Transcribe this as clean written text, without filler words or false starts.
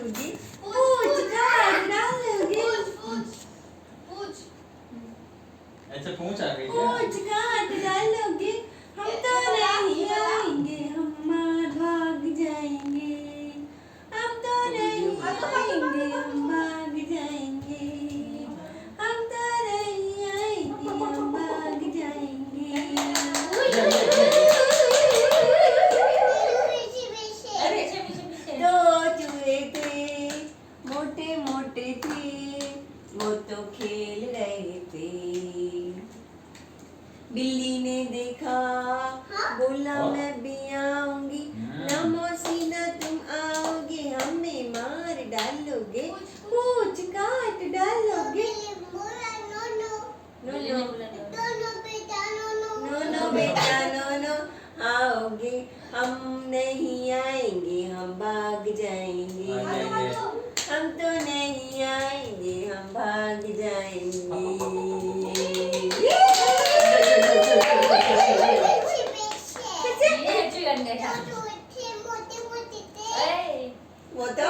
डालोगे? पूछ काट डालोगे? पूछ अच्छा पूछ आ गई क्या? पूछ काट डालोगे? हम तो नहीं आएंगे, हम मार भाग जाएंगे। हम तो नहीं आएंगे, हम भाग जाएंगे। हम तो नहीं आएंगे, हम भाग जाएंगे। अरे पीछे पीछे पीछे दो चूहे थे, मोटे मोटे थे, वो तो खेल रहे थे। बिल्ली ने देखा, बोला मैं भी आऊंगी। ना मौसी ना तुम आओगे, हमें मार डालोगे। पूछ काट डालोगे? नो नो नो नो बेटा नो नो, आओगे हम नहीं आएंगे, हम भाग जाएंगे। आ जाएंगे। हम तो नहीं आएंगे, हम भाग जाएंगे। ये अच्छी गन गया वो तो